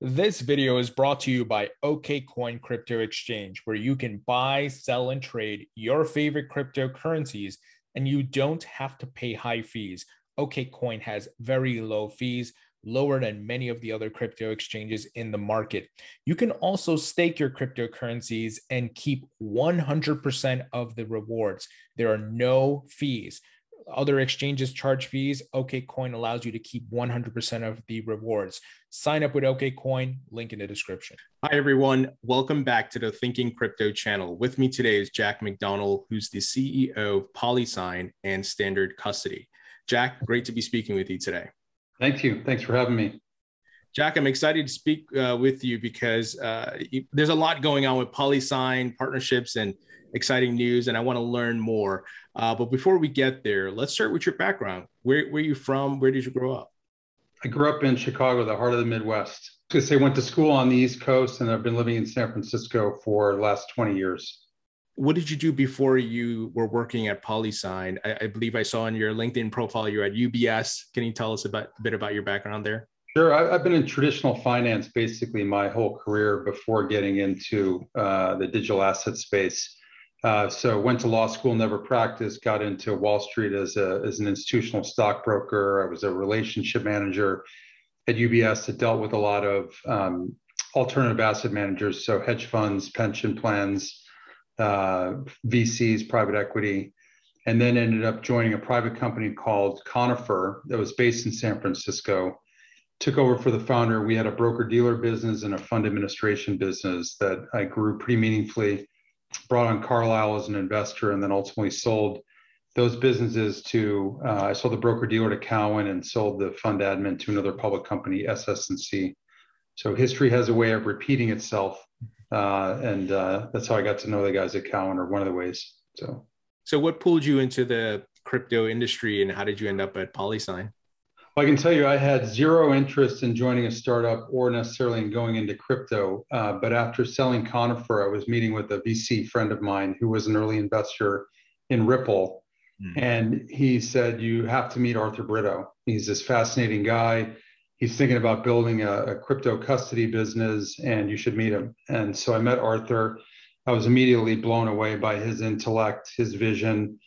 This video is brought to you by OKCoin Crypto Exchange, where you can buy, sell, and trade your favorite cryptocurrencies, and you don't have to pay high fees. OKCoin has very low fees, lower than many of the other crypto exchanges in the market. You can also stake your cryptocurrencies and keep 100% of the rewards. There are no fees. Other exchanges charge fees. OKCoin allows you to keep 100% of the rewards. Sign up with OKCoin, link in the description. Hi, everyone. Welcome back to the Thinking Crypto channel. With me today is Jack McDonald, who's the CEO of PolySign and Standard Custody. Jack, great to be speaking with you today. Thank you. Thanks for having me. Jack, I'm excited to speak with you because there's a lot going on with PolySign partnerships and exciting news, and I want to learn more. But before we get there, let's start with your background. Where are you from? Where did you grow up? I grew up in Chicago, the heart of the Midwest. I went to school on the East Coast, and I've been living in San Francisco for the last 20 years. What did you do before you were working at PolySign? I believe I saw on your LinkedIn profile you're at UBS. Can you tell us a bit about your background there? Sure. I've been in traditional finance basically my whole career before getting into the digital asset space. So went to law school, never practiced, got into Wall Street as an institutional stockbroker. I was a relationship manager at UBS that dealt with a lot of alternative asset managers, so hedge funds, pension plans, VCs, private equity, and then ended up joining a private company called Conifer that was based in San Francisco. Took over for the founder. We had a broker-dealer business and a fund administration business that I grew pretty meaningfully. Brought on Carlyle as an investor, and then ultimately sold those businesses to, I sold the broker-dealer to Cowen and sold the fund admin to another public company, SS&C. So history has a way of repeating itself. And that's how I got to know the guys at Cowen, or one of the ways. So what pulled you into the crypto industry, and how did you end up at PolySign? Well, I can tell you I had zero interest in joining a startup or necessarily in going into crypto. But after selling Conifer, I was meeting with a VC friend of mine who was an early investor in Ripple. And he said, you have to meet Arthur Britto. He's this fascinating guy. He's thinking about building a crypto custody business, and you should meet him. And so I met Arthur. I was immediately blown away by his intellect, his vision,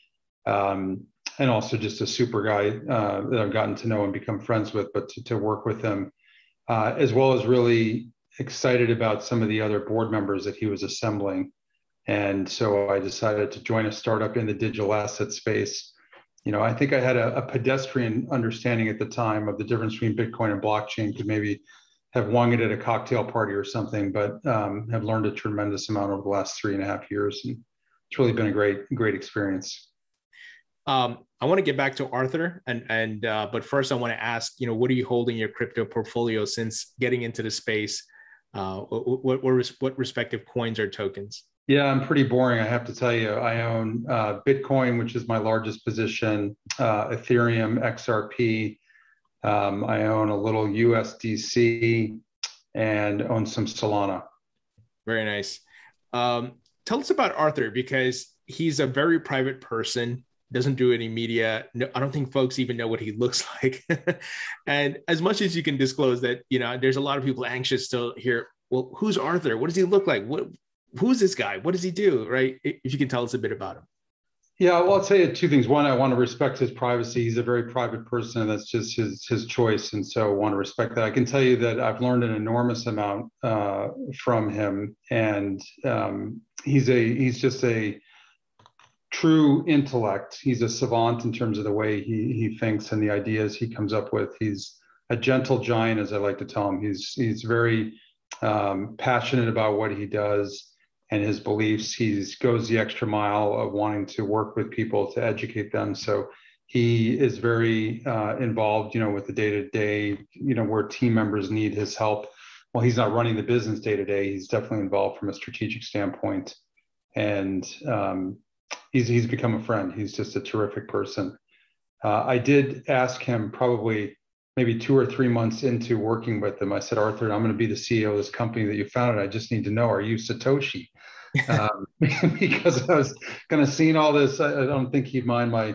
and also just a super guy that I've gotten to know and become friends with, but to work with him, as well as really excited about some of the other board members that he was assembling. And so I decided to join a startup in the digital asset space. You know, I think I had a pedestrian understanding at the time of the difference between Bitcoin and blockchain, could maybe have wung it at a cocktail party or something, but have learned a tremendous amount over the last 3.5 years. And it's really been a great experience. I want to get back to Arthur, but first I want to ask, what are you holding in your crypto portfolio since getting into the space? What respective coins or tokens? Yeah, I'm pretty boring, I have to tell you. I own Bitcoin, which is my largest position, Ethereum, XRP. I own a little USDC and own some Solana. Very nice. Tell us about Arthur, because he's a very private person. Doesn't do any media. No, I don't think folks even know what he looks like. And as much as you can disclose that, there's a lot of people anxious to hear, well, who's Arthur? What does he look like? Who's this guy? What does he do? Right? If you can tell us a bit about him. Yeah, well, I'll tell you two things. One, I want to respect his privacy. He's a very private person, and that's just his choice. And so I want to respect that. I can tell you that I've learned an enormous amount from him. And he's just a true intellect. He's a savant in terms of the way he thinks and the ideas he comes up with. He's a gentle giant, as I like to tell him. He's very passionate about what he does and his beliefs. He goes the extra mile of wanting to work with people to educate them. So he is very involved, with the day-to-day, where team members need his help. Well, he's not running the business day-to-day. He's definitely involved from a strategic standpoint. And he's become a friend. He's just a terrific person. I did ask him probably maybe 2 or 3 months into working with him. I said, Arthur, I'm going to be the CEO of this company that you founded. I just need to know, are you Satoshi? Because I was kind of seeing all this. I don't think he'd mind my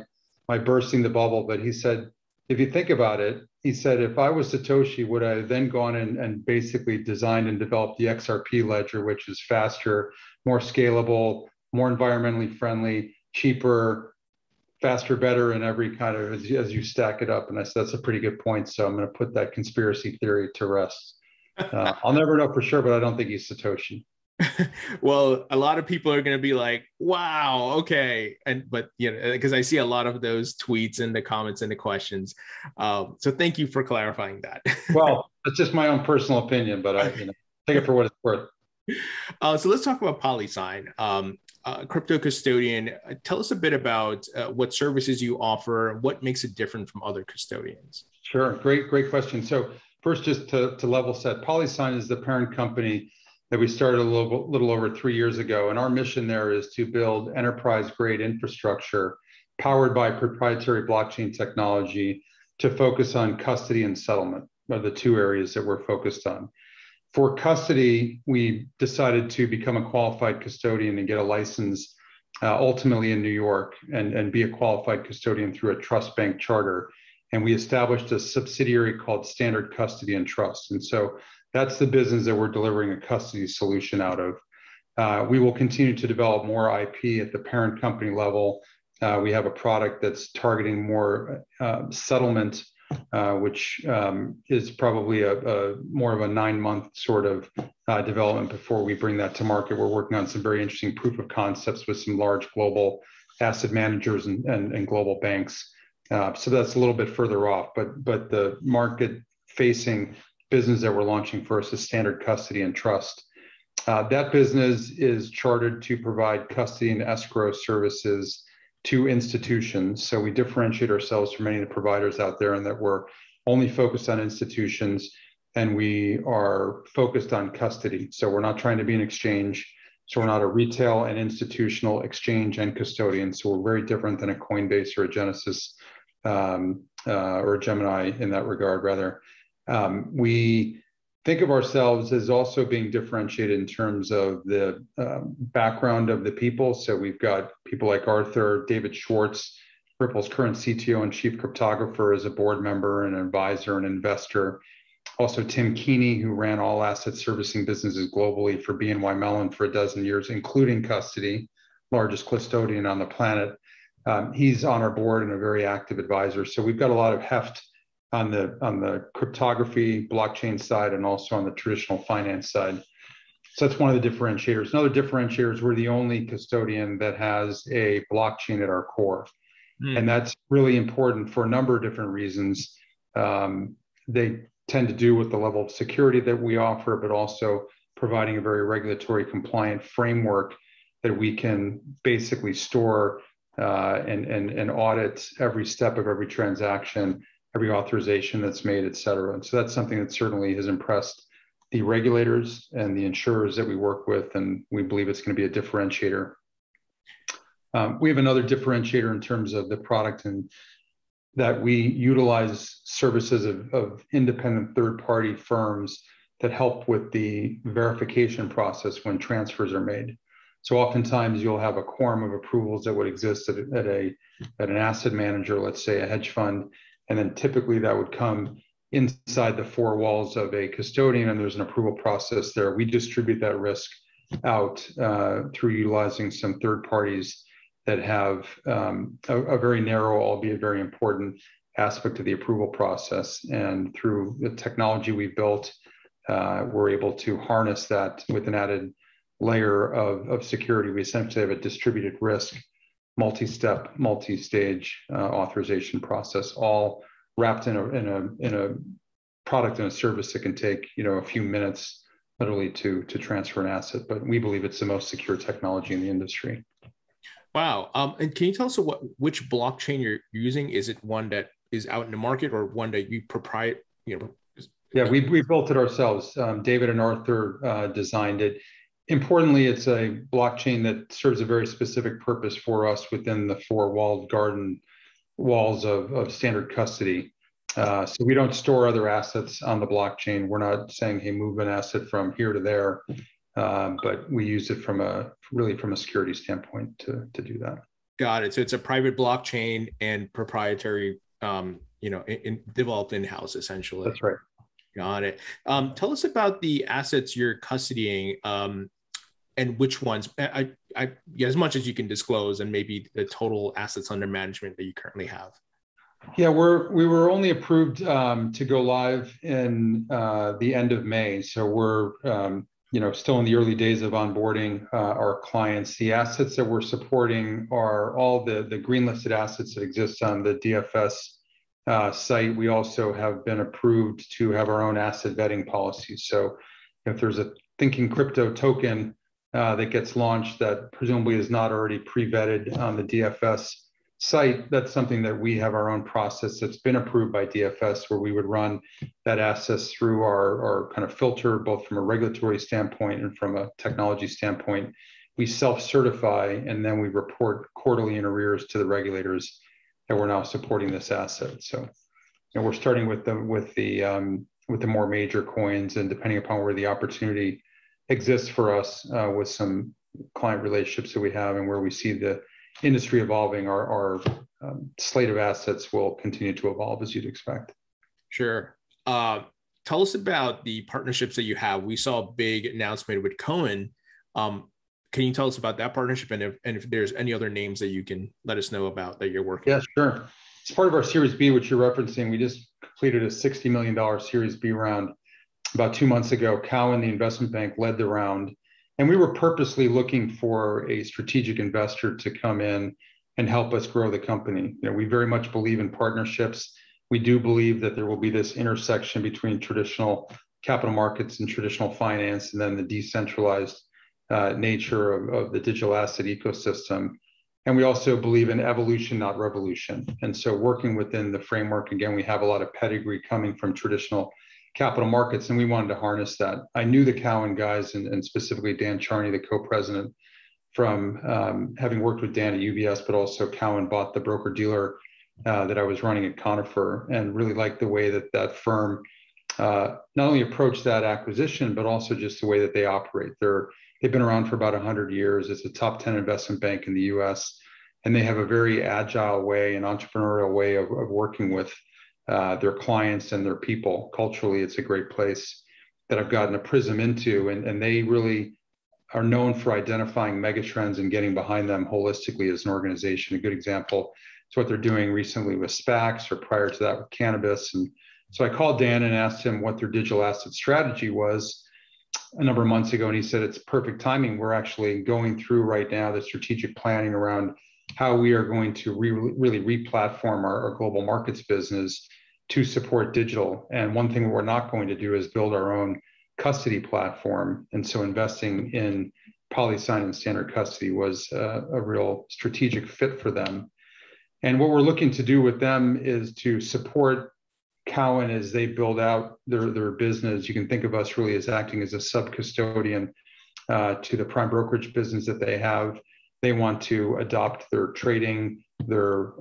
bursting the bubble, but he said, if you think about it, he said, if I was Satoshi, would I have then gone and basically designed and developed the XRP ledger, which is faster, more scalable, more environmentally friendly, cheaper, faster, better in every kind of, as you stack it up. And I said, that's a pretty good point. So I'm going to put that conspiracy theory to rest. I'll never know for sure, but I don't think he's Satoshi. Well, a lot of people are going to be like, wow, okay. But, because I see a lot of those tweets and the comments and the questions. So thank you for clarifying that. Well, it's just my own personal opinion, but I take it for what it's worth. So let's talk about PolySign. Crypto custodian. Tell us a bit about what services you offer, what makes it different from other custodians. Sure, great question. So first, just to level set, PolySign is the parent company that we started a little over 3 years ago. And our mission there is to build enterprise-grade infrastructure powered by proprietary blockchain technology to focus on custody and settlement, are the two areas that we're focused on. For custody, we decided to become a qualified custodian and get a license ultimately in New York and be a qualified custodian through a trust bank charter. And we established a subsidiary called Standard Custody and Trust. And so that's the business that we're delivering a custody solution out of. We will continue to develop more IP at the parent company level. We have a product that's targeting more settlement, which is probably a more of a 9-month sort of development before we bring that to market. We're working on some very interesting proof of concepts with some large global asset managers and global banks. So that's a little bit further off, but the market-facing business that we're launching first is Standard Custody and Trust. That business is chartered to provide custody and escrow services to institutions. So we differentiate ourselves from many of the providers out there in that we're only focused on institutions and we are focused on custody. So we're not trying to be an exchange. So we're not a retail and institutional exchange and custodian. So we're very different than a Coinbase or a Genesis or a Gemini in that regard, rather. We think of ourselves as also being differentiated in terms of the background of the people. So we've got people like Arthur, David Schwartz, Ripple's current CTO and chief cryptographer, as a board member and an advisor and investor. Also Tim Keeney, who ran all asset servicing businesses globally for BNY Mellon for 12 years, including custody, largest custodian on the planet. He's on our board and a very active advisor. So we've got a lot of heft on the cryptography, blockchain side, and also on the traditional finance side. So that's one of the differentiators. Another differentiator is we're the only custodian that has a blockchain at our core. And that's really important for a number of different reasons. They tend to do with the level of security that we offer, but also providing a very regulatory compliant framework that we can basically store and audit every step of every transaction, every authorization that's made, et cetera. And so that's something that certainly has impressed the regulators and the insurers that we work with, and we believe it's going to be a differentiator. We have another differentiator in terms of the product, and that we utilize services of independent third-party firms that help with the verification process when transfers are made. So oftentimes you'll have a quorum of approvals that would exist at an asset manager, let's say a hedge fund, and then typically that would come inside the four walls of a custodian, and there's an approval process there. We distribute that risk out through utilizing some third parties that have a very narrow, albeit very important aspect of the approval process. And through the technology we've built, we're able to harness that with an added layer of security. We essentially have a distributed risk, multi-step, multi-stage authorization process, all wrapped in a product and a service that can take a few minutes, literally, to transfer an asset. But we believe it's the most secure technology in the industry. Wow. And can you tell us which blockchain you're using? Is it one that is out in the market or one that you proprietary? Yeah, we built it ourselves. David and Arthur designed it. Importantly, it's a blockchain that serves a very specific purpose for us within the four walled garden walls of standard custody. So we don't store other assets on the blockchain. We're not saying, hey, move an asset from here to there, but we use it from a security standpoint to do that. Got it. So it's a private blockchain and proprietary developed in-house essentially. That's right. Got it. Tell us about the assets you're custodying, and which ones, as much as you can disclose, and maybe the total assets under management that you currently have. Yeah, we were only approved to go live in the end of May, so we're still in the early days of onboarding our clients. The assets that we're supporting are all the green listed assets that exist on the DFS site. We also have been approved to have our own asset vetting policies. So if there's a thinking crypto token that gets launched that presumably is not already pre-vetted on the DFS site, that's something that we have our own process that's been approved by DFS, where we would run that assets through our kind of filter, both from a regulatory standpoint and from a technology standpoint. We self-certify, and then we report quarterly in arrears to the regulators that we're now supporting this asset. So we're starting with the more major coins, and depending upon where the opportunity exists for us with some client relationships that we have and where we see the industry evolving, our slate of assets will continue to evolve, as you'd expect. Sure. Tell us about the partnerships that you have. We saw a big announcement with Cohen. Can you tell us about that partnership, and if there's any other names that you can let us know about that you're working with? Yeah, sure. It's part of our Series B, which you're referencing. We just completed a $60 million Series B round about 2 months ago. Cowen, the investment bank, led the round. And we were purposely looking for a strategic investor to come in and help us grow the company. We very much believe in partnerships. We do believe that there will be this intersection between traditional capital markets and traditional finance, and then the decentralized nature of the digital asset ecosystem. And we also believe in evolution, not revolution. And so working within the framework, again, we have a lot of pedigree coming from traditional capital markets, and we wanted to harness that. I knew the Cowen guys, and specifically Dan Charney, the co-president, from having worked with Dan at UBS, but also Cowen bought the broker-dealer that I was running at Conifer, and really liked the way that firm not only approached that acquisition, but also just the way that they operate. They've been around for about 100 years. It's a top 10 investment bank in the US, and they have a very agile way, an entrepreneurial way of working with their clients and their people. Culturally, it's a great place that I've gotten a prism into, and they really are known for identifying megatrends and getting behind them holistically as an organization. A good example is what they're doing recently with SPACs, or prior to that with cannabis. And so I called Dan and asked him what their digital asset strategy was a number of months ago, and he said it's perfect timing. We're actually going through right now the strategic planning around how we are going to really re-platform our global markets business to support digital. And one thing we're not going to do is build our own custody platform. And so investing in PolySign and standard custody was a real strategic fit for them. And what we're looking to do with them is to support Cowen as they build out their business. You can think of us really as acting as a sub-custodian to the prime brokerage business that they have. They want to adopt their trading, their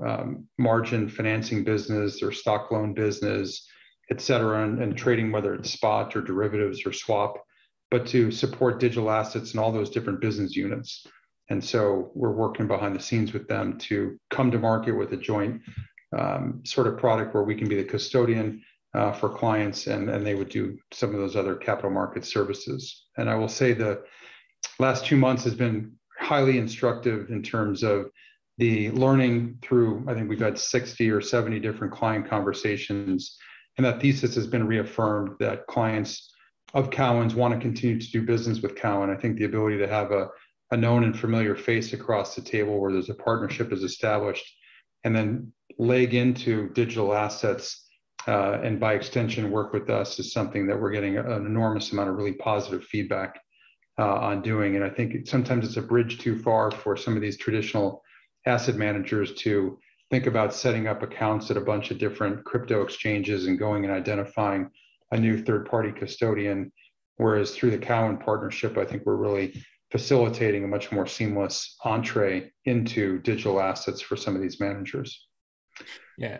margin financing business, their stock loan business, et cetera, and trading, whether it's spot or derivatives or swap, but to support digital assets and all those different business units. And so we're working behind the scenes with them to come to market with a joint sort of product where we can be the custodian for clients, and they would do some of those other capital market services. And I will say the last 2 months has been highly instructive in terms of the learning through, I think we've had 60 or 70 different client conversations. And that thesis has been reaffirmed that clients of Cowen's want to continue to do business with Cowen. I think the ability to have a known and familiar face across the table where there's a partnership is established, and then leg into digital assets and by extension work with us is something that we're getting an enormous amount of really positive feedback on doing. And I think sometimes it's a bridge too far for some of these traditional asset managers to think about setting up accounts at a bunch of different crypto exchanges and going and identifying a new third-party custodian. Whereas through the Cowen partnership, I think we're really facilitating a much more seamless entree into digital assets for some of these managers. Yeah.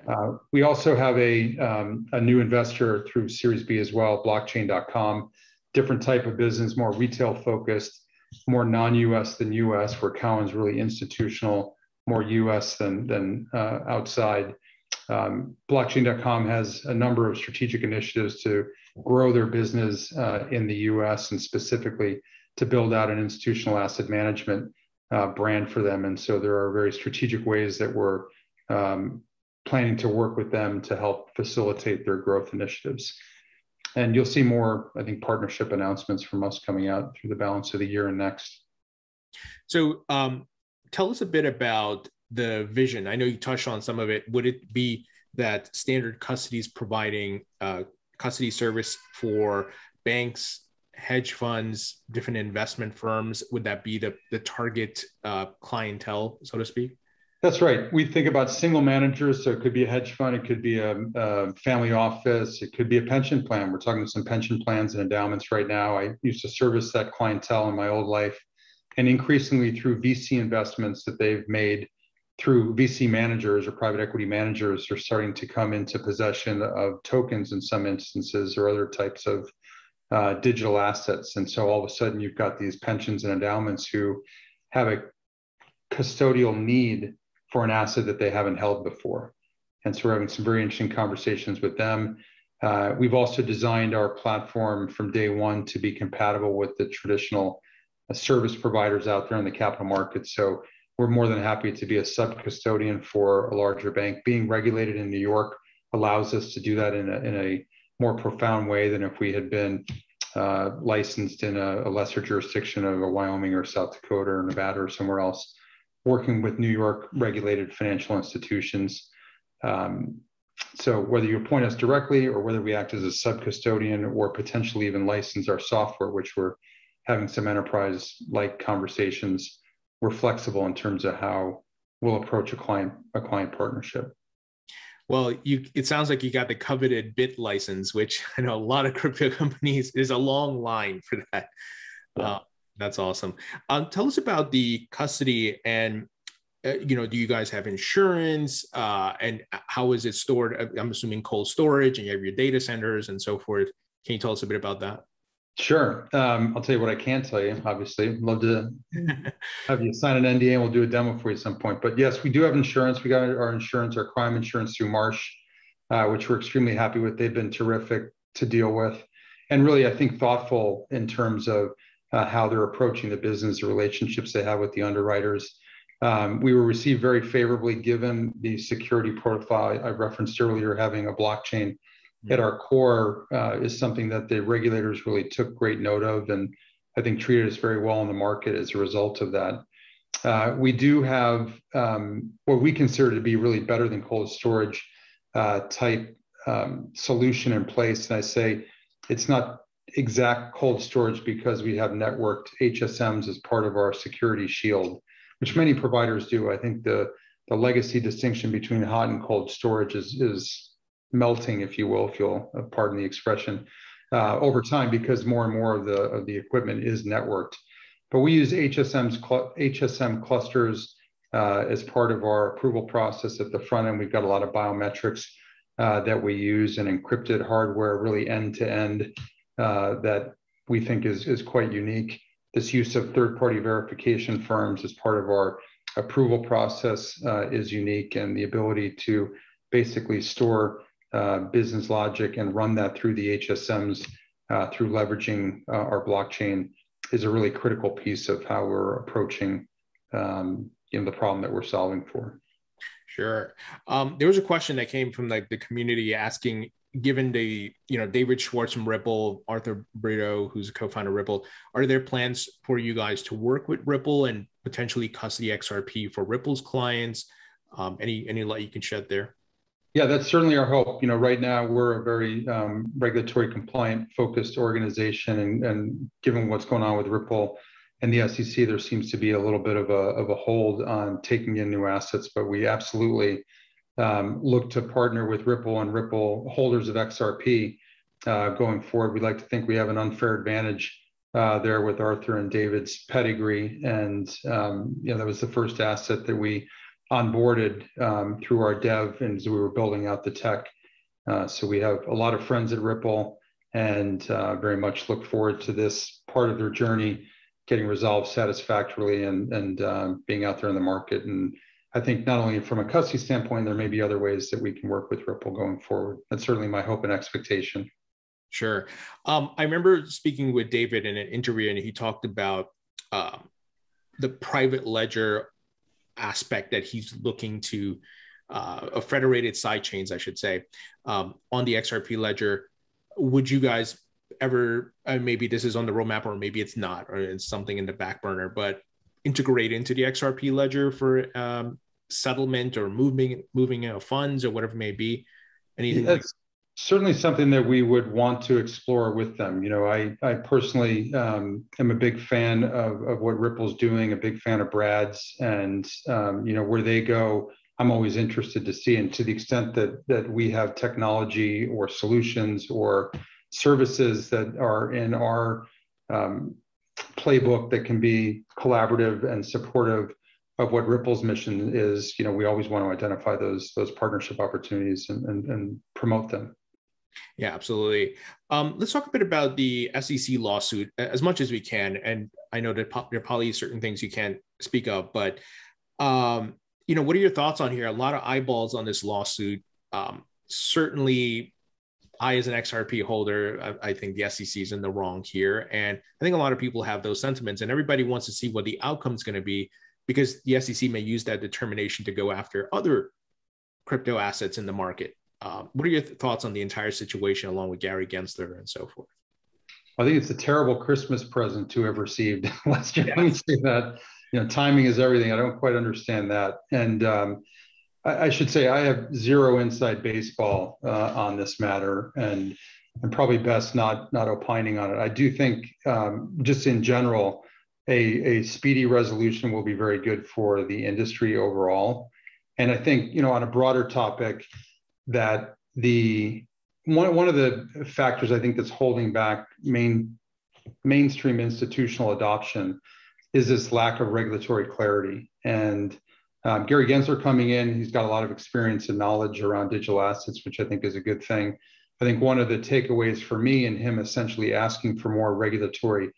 We also have a new investor through Series B as well, blockchain.com, different type of business, more retail focused, more non-US than US, where Cowen's really institutional, more US than outside. Blockchain.com has a number of strategic initiatives to grow their business in the US and specifically to build out an institutional asset management brand for them. And so there are very strategic ways that we're planning to work with them to help facilitate their growth initiatives. And you'll see more, I think, partnership announcements from us coming out through the balance of the year and next. So tell us a bit about the vision. I know you touched on some of it. Would it be that Standard Custody is providing custody service for banks, hedge funds, different investment firms? Would that be the target clientele, so to speak? That's right. We think about single managers. So it could be a hedge fund, it could be a family office, it could be a pension plan. We're talking to some pension plans and endowments right now. I used to service that clientele in my old life. And increasingly through VC investments that they've made through VC managers or private equity managers are starting to come into possession of tokens in some instances or other types of digital assets. And so all of a sudden you've got these pensions and endowments who have a custodial need for an asset that they haven't held before. And so we're having some very interesting conversations with them. We've also designed our platform from day one to be compatible with the traditional service providers out there in the capital markets. So we're more than happy to be a sub-custodian for a larger bank. Being regulated in New York allows us to do that in a more profound way than if we had been licensed in a lesser jurisdiction of a Wyoming or South Dakota or Nevada or somewhere else, working with New York regulated financial institutions. So whether you appoint us directly or whether we act as a sub-custodian or potentially even license our software, which we're having some enterprise-like conversations, we're flexible in terms of how we'll approach a client partnership. Well, it sounds like you got the coveted BIT license, which I know a lot of crypto companies, there's a long line for that. Yeah. That's awesome. Tell us about the custody and, do you guys have insurance and how is it stored? I'm assuming cold storage and you have your data centers and so forth. Can you tell us a bit about that? Sure. I'll tell you what I can tell you, obviously. Love to have you sign an NDA and we'll do a demo for you at some point. But yes, we do have insurance. We got our insurance, our crime insurance through Marsh, which we're extremely happy with. They've been terrific to deal with. And really, I think thoughtful in terms of how they're approaching the business, the relationships they have with the underwriters. We were received very favorably given the security profile I referenced earlier. Having a blockchain at our core is something that the regulators really took great note of and I think treated us very well in the market as a result of that. We do have what we consider to be really better than cold storage type solution in place. And I say it's not exact cold storage because we have networked HSMs as part of our security shield, which many providers do. I think the legacy distinction between hot and cold storage is melting, if you will, if you'll pardon the expression, over time because more and more of the equipment is networked. But we use HSM clusters as part of our approval process at the front end. We've got a lot of biometrics that we use and encrypted hardware, really end to end, that we think is quite unique. This use of third-party verification firms as part of our approval process is unique, and the ability to basically store business logic and run that through the HSMs through leveraging our blockchain is a really critical piece of how we're approaching the problem that we're solving for. Sure. There was a question that came from the community asking, given the, David Schwartz from Ripple, Arthur Britto, who's a co-founder of Ripple, are there plans for you guys to work with Ripple and potentially custody XRP for Ripple's clients? Any light you can shed there? Yeah, that's certainly our hope. Right now we're a very regulatory compliant focused organization, and given what's going on with Ripple and the SEC, there seems to be a little bit of a hold on taking in new assets. But we absolutely look to partner with Ripple and Ripple holders of XRP going forward. We'd like to think we have an unfair advantage there with Arthur and David's pedigree, and that was the first asset that we onboarded through our dev and as we were building out the tech. So we have a lot of friends at Ripple and very much look forward to this part of their journey getting resolved satisfactorily and being out there in the market and I think not only from a custody standpoint, there may be other ways that we can work with Ripple going forward. That's certainly my hope and expectation. Sure. I remember speaking with David in an interview, and he talked about the private ledger aspect that he's looking to, a federated side chains, I should say, on the XRP ledger. Would you guys ever, maybe this is on the roadmap, or maybe it's not, or it's something in the back burner, but integrate into the XRP ledger for settlement or moving funds or whatever it may be? Anything like that? Certainly something that we would want to explore with them. I personally am a big fan of what Ripple's doing, a big fan of Brad's, and where they go, I'm always interested to see. And to the extent that we have technology or solutions or services that are in our playbook that can be collaborative and supportive of what Ripple's mission is, we always want to identify those partnership opportunities and promote them. Yeah, absolutely. Let's talk a bit about the SEC lawsuit as much as we can. And I know that there are probably certain things you can't speak of, but what are your thoughts on here? A lot of eyeballs on this lawsuit. Certainly, I, as an XRP holder, I think the SEC is in the wrong here. And I think a lot of people have those sentiments, and everybody wants to see what the outcome is going to be, because the SEC may use that determination to go after other crypto assets in the market. What are your thoughts on the entire situation, along with Gary Gensler and so forth? I think it's a terrible Christmas present to have received. Let's just say that. Timing is everything. I don't quite understand that. And I should say I have zero inside baseball on this matter, and I'm probably best not opining on it. I do think, just in general, a speedy resolution will be very good for the industry overall. And I think, on a broader topic, that one of the factors I think that's holding back mainstream institutional adoption is this lack of regulatory clarity. And Gary Gensler coming in, he's got a lot of experience and knowledge around digital assets, which I think is a good thing. I think one of the takeaways for me and him essentially asking for more regulatory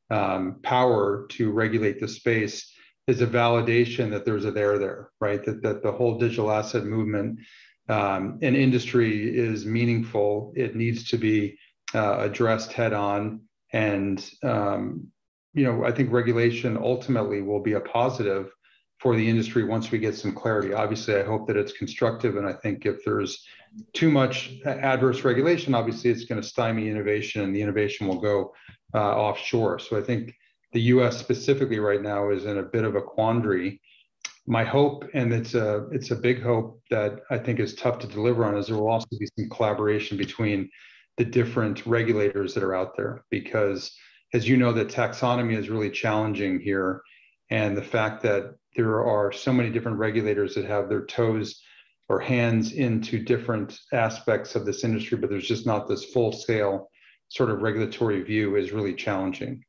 power to regulate the space is a validation that there's a there, right? That the whole digital asset movement and industry is meaningful. It needs to be addressed head on. And, I think regulation ultimately will be a positive for the industry once we get some clarity. Obviously, I hope that it's constructive. And I think if there's too much adverse regulation, obviously it's going to stymie innovation, and the innovation will go offshore. So I think the US specifically right now is in a bit of a quandary. My hope, and it's a big hope that I think is tough to deliver on, is there will also be some collaboration between the different regulators that are out there, because as you know, the taxonomy is really challenging here. And the fact that there are so many different regulators that have their toes or hands into different aspects of this industry, but there's just not this full scale sort of regulatory view is really challenging.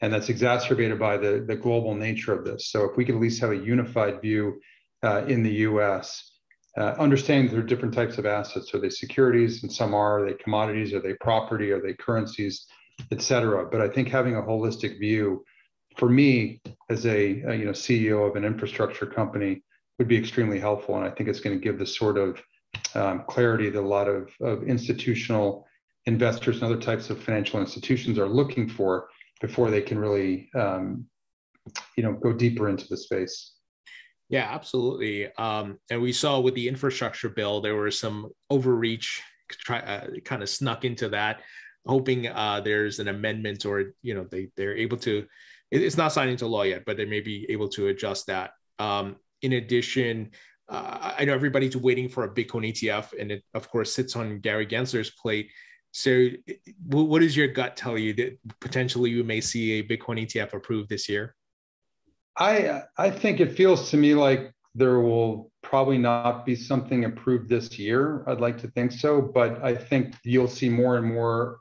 And that's exacerbated by the global nature of this. So if we could at least have a unified view in the US, understanding there are different types of assets. Are they securities? And some are they commodities? Are they property? Are they currencies, et cetera? But I think having a holistic view, for me as a CEO of an infrastructure company, would be extremely helpful. And I think it's going to give the sort of clarity that a lot of institutional investors and other types of financial institutions are looking for before they can really, go deeper into the space. Yeah, absolutely. And we saw with the infrastructure bill, there was some overreach, kind of snuck into that, hoping there's an amendment, or they're able to. It's not signed into law yet, but they may be able to adjust that. In addition, I know everybody's waiting for a Bitcoin ETF, and it, of course, sits on Gary Gensler's plate. So what does your gut tell you that potentially you may see a Bitcoin ETF approved this year? I think it feels to me like there will probably not be something approved this year. I'd like to think so, but I think you'll see more and more,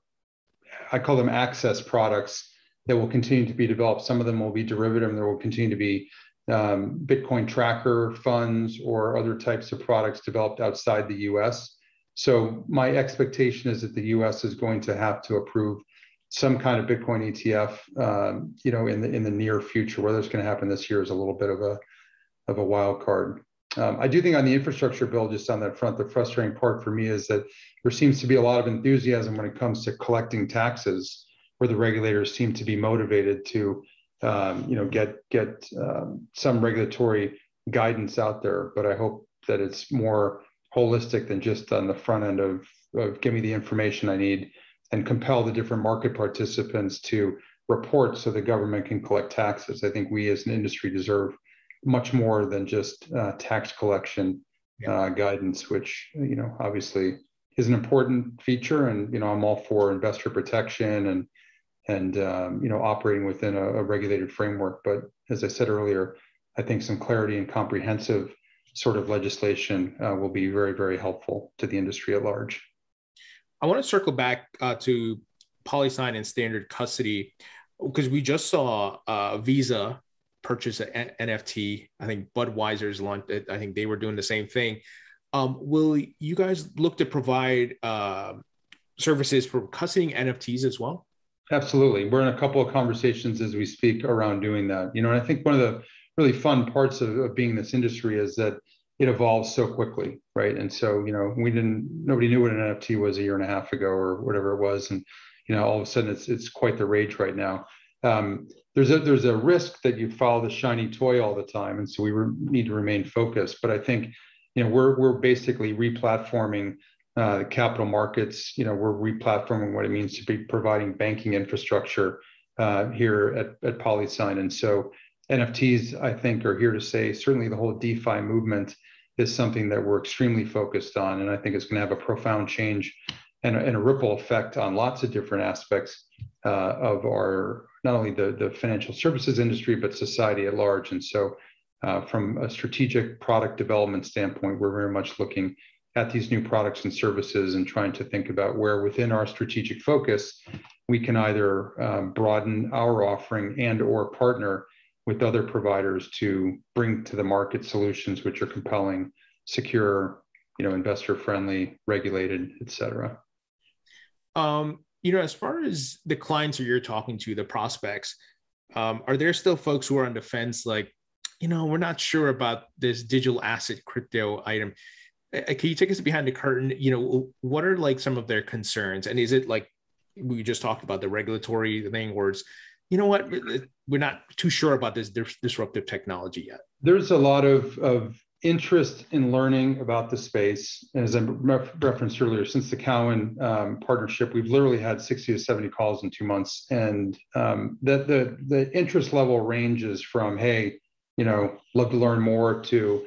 I call them access products, that will continue to be developed. Some of them will be derivative, and there will continue to be Bitcoin tracker funds or other types of products developed outside the US. So my expectation is that the US is going to have to approve some kind of Bitcoin ETF, in the near future. Whether it's going to happen this year is a little bit of of a wild card. I do think on the infrastructure bill, just on that front, the frustrating part for me is that there seems to be a lot of enthusiasm when it comes to collecting taxes, where the regulators seem to be motivated to, get some regulatory guidance out there. But I hope that it's more holistic than just on the front end of give me the information I need and compel the different market participants to report so the government can collect taxes. I think we as an industry deserve much more than just tax collection guidance, which obviously is an important feature. And I'm all for investor protection and operating within a regulated framework. But as I said earlier, I think some clarity and comprehensive sort of legislation will be very, very helpful to the industry at large. I want to circle back to PolySign and standard custody, because we just saw Visa purchase an NFT. I think Budweiser's launched it. I think they were doing the same thing. Will you guys look to provide services for custodying NFTs as well? Absolutely. We're in a couple of conversations as we speak around doing that. And I think one of the really fun parts of being in this industry is that it evolves so quickly, right? And so, nobody knew what an NFT was a year and a half ago or whatever it was. And, all of a sudden it's quite the rage right now. There's a risk that you follow the shiny toy all the time. And so we need to remain focused. But I think, we're basically replatforming the capital markets. We're replatforming what it means to be providing banking infrastructure here at PolySign. And so NFTs, I think, are here to stay. Certainly the whole DeFi movement is something that we're extremely focused on. And I think it's going to have a profound change and a ripple effect on lots of different aspects of our, not only the financial services industry, but society at large. And so from a strategic product development standpoint, we're very much looking at these new products and services and trying to think about where within our strategic focus, we can either broaden our offering and or partner with other providers to bring to the market solutions which are compelling, secure, investor friendly, regulated, et cetera. As far as the clients who you're talking to, the prospects, are there still folks who are on the fence, like, we're not sure about this digital asset crypto item? Can you take us behind the curtain? What are like some of their concerns? And is it like we just talked about the regulatory thing, or it's, we're not too sure about this disruptive technology yet? There's a lot of interest in learning about the space. As I referenced earlier, since the Cowen partnership, we've literally had 60 to 70 calls in 2 months. And the interest level ranges from, hey, love to learn more, to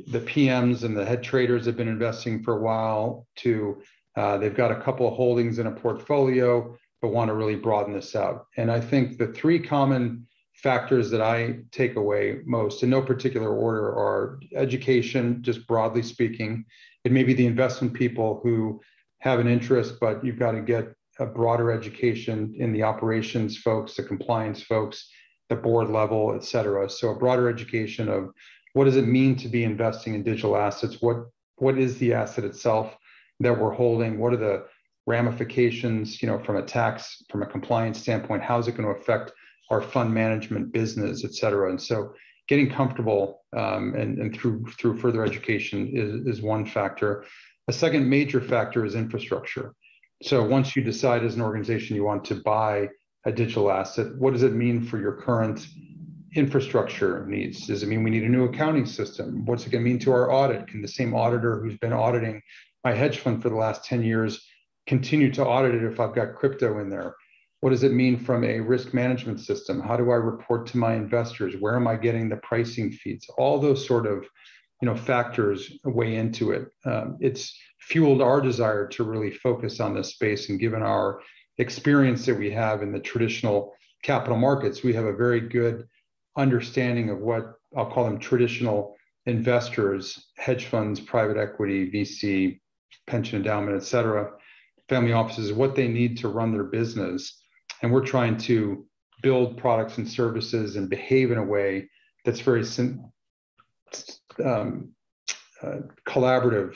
the PMs and the head traders have been investing for a while, to they've got a couple of holdings in a portfolio, but want to really broaden this out. And I think the three common factors that I take away most, in no particular order, are education, just broadly speaking. It may be the investment people who have an interest, but you've got to get a broader education in the operations folks, the compliance folks, the board level, et cetera. So a broader education of what does it mean to be investing in digital assets? What is the asset itself that we're holding? What are the ramifications, from a tax, from a compliance standpoint? How is it going to affect our fund management business, et cetera? And so getting comfortable and through further education is one factor. A second major factor is infrastructure. So once you decide as an organization you want to buy a digital asset, what does it mean for your current infrastructure needs? Does it mean we need a new accounting system? What's it going to mean to our audit? Can the same auditor who's been auditing my hedge fund for the last 10 years continue to audit it if I've got crypto in there? What does it mean from a risk management system? How do I report to my investors? Where am I getting the pricing feeds? All those sort of factors weigh into it. It's fueled our desire to really focus on this space, and given our experience that we have in the traditional capital markets, we have a very good understanding of what I'll call them traditional investors, hedge funds, private equity, VC, pension endowment, et cetera, family offices, what they need to run their business. And we're trying to build products and services and behave in a way that's very collaborative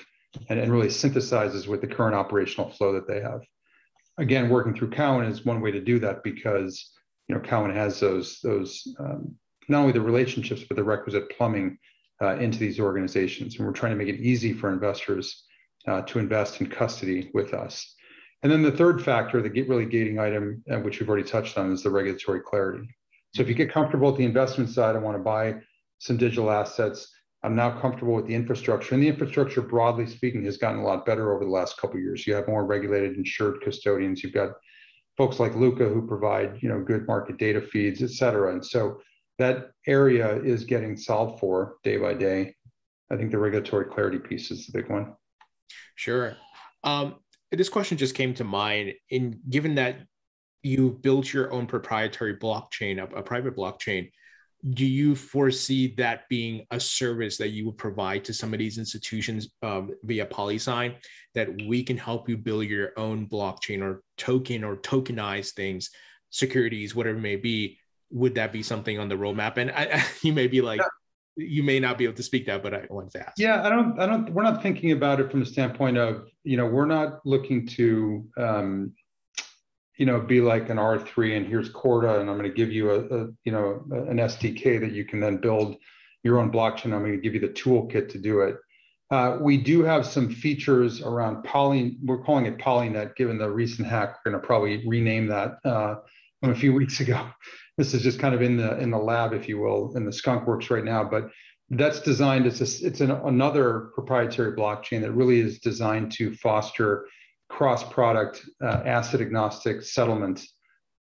and really synthesizes with the current operational flow that they have. Again, working through Cowen is one way to do that, because Cowen has those not only the relationships but the requisite plumbing into these organizations. And we're trying to make it easy for investors to invest in custody with us. And then the third factor, the really gating item, which we've already touched on, is the regulatory clarity. So if you get comfortable with the investment side, I want to buy some digital assets. I'm now comfortable with the infrastructure. And the infrastructure, broadly speaking, has gotten a lot better over the last couple of years. You have more regulated, insured custodians. You've got folks like Luca who provide, good market data feeds, et cetera. And so that area is getting solved for day by day. I think the regulatory clarity piece is the big one. Sure. This question just came to mind. Given that you built your own proprietary blockchain, a private blockchain, do you foresee that being a service that you would provide to some of these institutions via PolySign, that we can help you build your own blockchain or token or tokenize things, securities, whatever it may be? Would that be something on the roadmap? And you may be like, you may not be able to speak that, but I wanted to ask. Yeah, we're not thinking about it from the standpoint of, we're not looking to, be like an R3 and here's Corda and I'm going to give you an SDK that you can then build your own blockchain. I'm going to give you the toolkit to do it. We do have some features around we're calling it Polynet, given the recent hack. We're going to probably rename that from a few weeks ago. This is just kind of in the lab, if you will, in the skunk works right now. But that's designed, it's another proprietary blockchain that really is designed to foster cross-product asset agnostic settlement,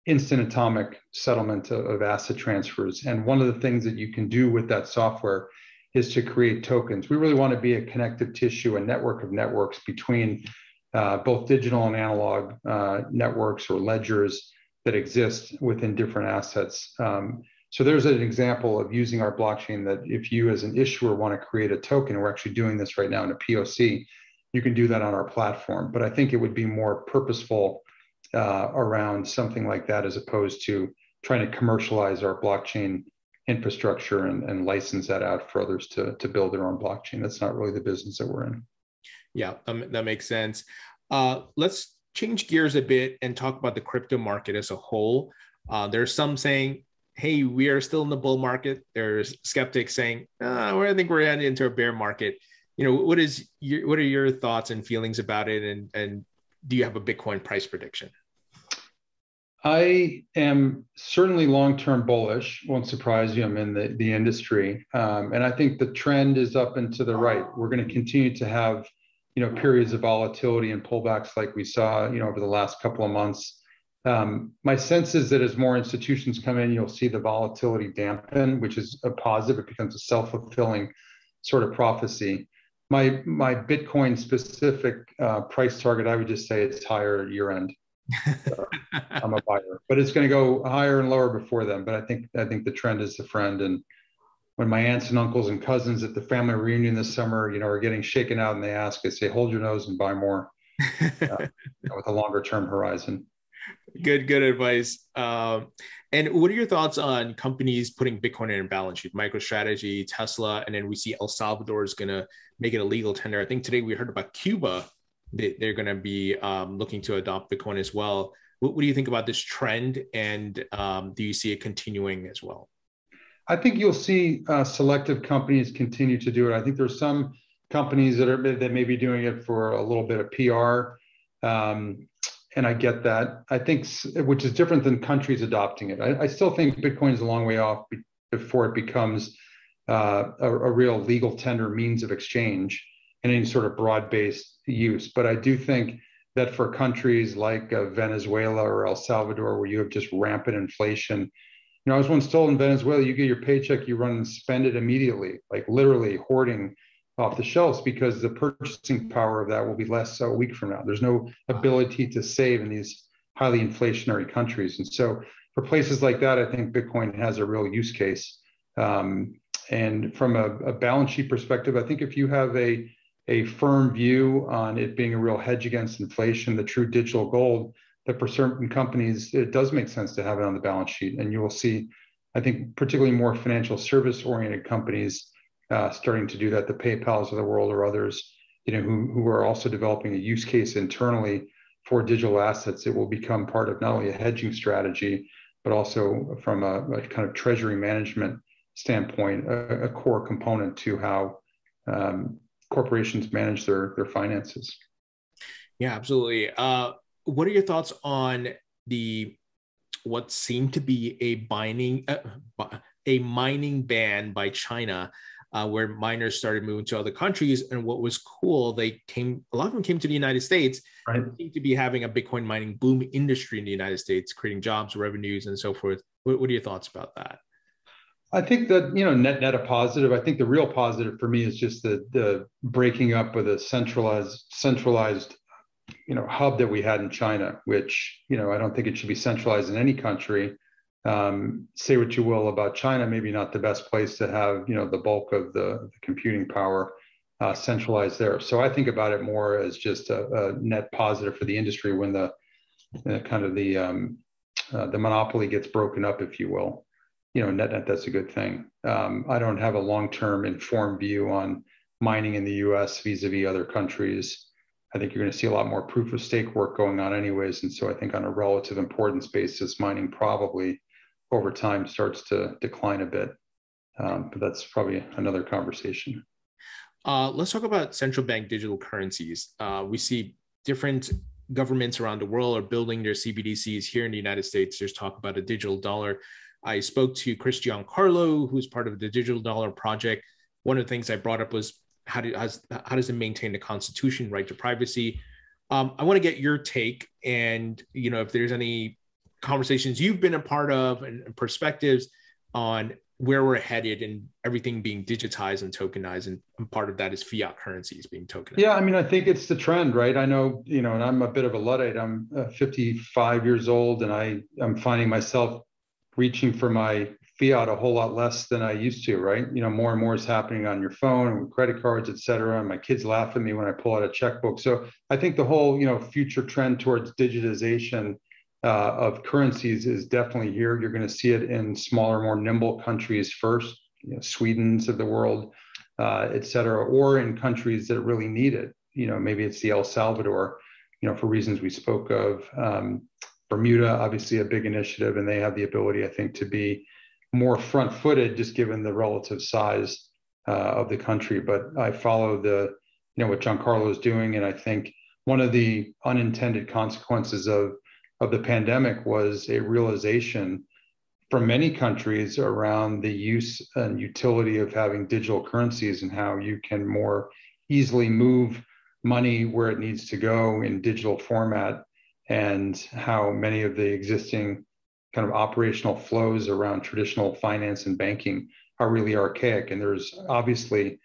instant atomic settlement of asset transfers. And one of the things that you can do with that software is to create tokens. We really want to be a connective tissue, a network of networks between both digital and analog networks or ledgers that exist within different assets. So there's an example of using our blockchain that if you as an issuer want to create a token, we're actually doing this right now in a POC, you can do that on our platform. But I think it would be more purposeful around something like that, as opposed to trying to commercialize our blockchain infrastructure and license that out for others to build their own blockchain. That's not really the business that we're in. Yeah, that makes sense. Let's change gears a bit and talk about the crypto market as a whole. There's some saying, hey, we are still in the bull market. There's skeptics saying, I think we're heading into a bear market. What are your thoughts and feelings about it? And do you have a Bitcoin price prediction? I am certainly long-term bullish. Won't surprise you. I'm in the industry. And I think the trend is up and to the right. We're going to continue to have periods of volatility and pullbacks like we saw, over the last couple of months. My sense is that as more institutions come in, you'll see the volatility dampen, which is a positive. It becomes a self-fulfilling sort of prophecy. My Bitcoin specific price target, I would just say it's higher year end. I'm a buyer, but it's going to go higher and lower before then. But I think the trend is the friend. And when my aunts and uncles and cousins at the family reunion this summer, are getting shaken out and they ask, I say, hold your nose and buy more with a longer term horizon. Good advice. And what are your thoughts on companies putting Bitcoin in a balance sheet? MicroStrategy, Tesla, and then we see El Salvador is going to make it a legal tender. I think today we heard about Cuba. They're going to be looking to adopt Bitcoin as well. What do you think about this trend? And do you see it continuing as well? I think you'll see selective companies continue to do it. I think there's some companies that may be doing it for a little bit of PR. And I get that. I think, which is different than countries adopting it. I still think Bitcoin is a long way off before it becomes a real legal tender means of exchange in any sort of broad-based use. But I do think that for countries like Venezuela or El Salvador, where you have just rampant inflation, I was once told in Venezuela, you get your paycheck, you run and spend it immediately, like literally hoarding off the shelves, because the purchasing power of that will be less a week from now. There's no ability to save in these highly inflationary countries. And so for places like that, I think Bitcoin has a real use case. And from a balance sheet perspective, I think if you have a firm view on it being a real hedge against inflation, the true digital gold, that for certain companies, it does make sense to have it on the balance sheet. And you will see, I think, particularly more financial service oriented companies starting to do that, the PayPals of the world or others, who are also developing a use case internally for digital assets. It will become part of not only a hedging strategy, but also from a kind of treasury management standpoint, a core component to how corporations manage their finances. Yeah, absolutely. What are your thoughts on what seemed to be a mining ban by China, where miners started moving to other countries? And what was cool, a lot of them came to the United States. Right. They seem to be having a Bitcoin mining boom industry in the United States, creating jobs, revenues, and so forth. What are your thoughts about that? I think that, net a positive. I think the real positive for me is just the breaking up with a centralized hub that we had in China, which, I don't think it should be centralized in any country. Say what you will about China, maybe not the best place to have, the bulk of the computing power centralized there. So I think about it more as just a net positive for the industry when the monopoly gets broken up, if you will. Net, that's a good thing. I don't have a long-term informed view on mining in the US vis-a-vis other countries. I think you're going to see a lot more proof of stake work going on anyways. And so I think on a relative importance basis, mining probably over time starts to decline a bit. But that's probably another conversation. Let's talk about central bank digital currencies. We see different governments around the world are building their CBDCs. Here in the United States, there's talk about a digital dollar. I spoke to Chris Giancarlo, who's part of the Digital Dollar Project. One of the things I brought up was how does it maintain the Constitution, right to privacy? I want to get your take, and if there's any conversations you've been a part of and perspectives on where we're headed and everything being digitized and tokenized, and part of that is fiat currencies being tokenized. Yeah, I think it's the trend, right? I know, and I'm a bit of a Luddite. I'm 55 years old, and I'm finding myself reaching for my fiat a whole lot less than I used to, right? More and more is happening on your phone and with credit cards, et cetera. And my kids laugh at me when I pull out a checkbook. So I think the whole, future trend towards digitization of currencies is definitely here. You're going to see it in smaller, more nimble countries first, Sweden's of the world, et cetera, or in countries that really need it. Maybe it's the El Salvador, for reasons we spoke of. Bermuda, obviously a big initiative, and they have the ability, I think, to be more front-footed, just given the relative size of the country. But I follow what Giancarlo is doing, and I think one of the unintended consequences of the pandemic was a realization from many countries around the use and utility of having digital currencies and how you can more easily move money where it needs to go in digital format, and how many of the existing kind of operational flows around traditional finance and banking are really archaic. And there's obviously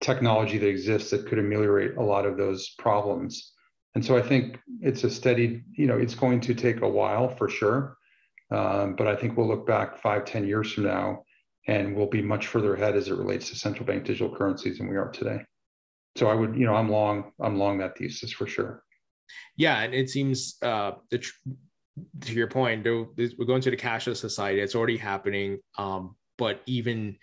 technology that exists that could ameliorate a lot of those problems. And so I think it's a steady, it's going to take a while for sure. But I think we'll look back 5-10 years from now, and we'll be much further ahead as it relates to central bank digital currencies than we are today. So I would, I'm long that thesis for sure. Yeah, and it seems to your point, we're going to the cashless society. It's already happening, but even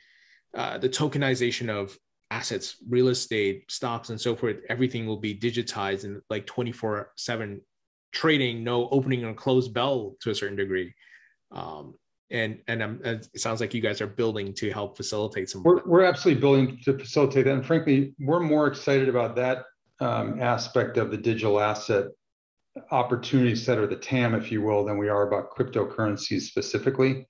the tokenization of assets, real estate, stocks, and so forth, everything will be digitized and like 24/7 trading, no opening and closed bell to a certain degree. And it sounds like you guys are building to help facilitate some. We're absolutely building to facilitate that, and frankly, we're more excited about that aspect of the digital asset opportunity set, or the TAM, if you will, than we are about cryptocurrencies specifically.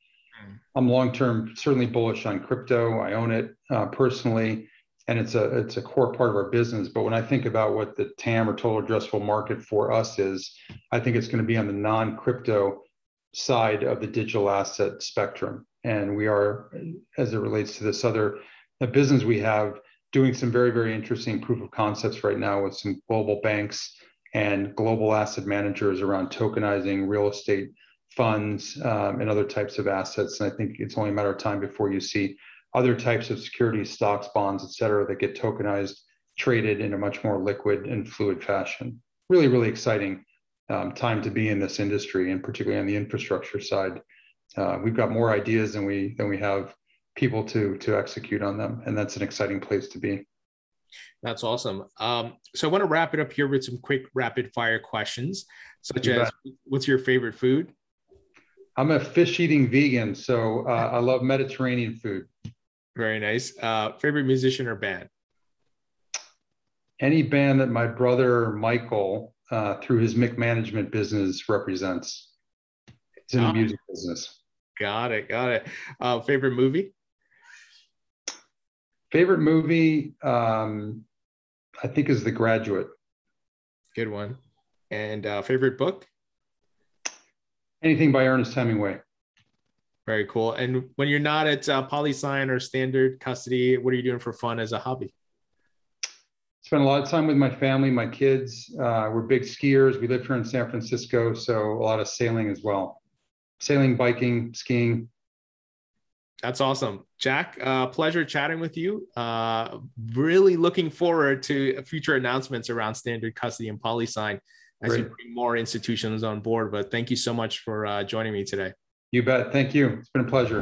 I'm long-term certainly bullish on crypto. I own it personally, and it's a core part of our business. But when I think about what the TAM, or total addressable market, for us is, I think it's going to be on the non-crypto side of the digital asset spectrum. And we are, as it relates to this other business we have, doing some very, very interesting proof of concepts right now with some global banks and global asset managers around tokenizing real estate funds and other types of assets. And I think it's only a matter of time before you see other types of securities, stocks, bonds, et cetera, that get tokenized, traded in a much more liquid and fluid fashion. Really, really exciting time to be in this industry, and particularly on the infrastructure side. We've got more ideas than we have people to execute on them, and that's an exciting place to be. That's awesome. So I want to wrap it up here with some quick rapid fire questions, such as, what's your favorite food? I'm a fish eating vegan, so I love Mediterranean food. Very nice. Favorite musician or band? Any band that my brother Michael, through his Mick management business, represents. It's in the music business. Got it. Got it. Favorite movie? Favorite movie, I think, is The Graduate. Good one. And favorite book? Anything by Ernest Hemingway. Very cool. And when you're not at PolySign or standard custody, what are you doing for fun as a hobby? Spend a lot of time with my family, my kids. We're big skiers. We live here in San Francisco, so a lot of sailing as well. Sailing, biking, skiing. That's awesome. Jack, pleasure chatting with you. Really looking forward to future announcements around standard custody and PolySign as you bring more institutions on board. But thank you so much for joining me today. You bet. Thank you. It's been a pleasure.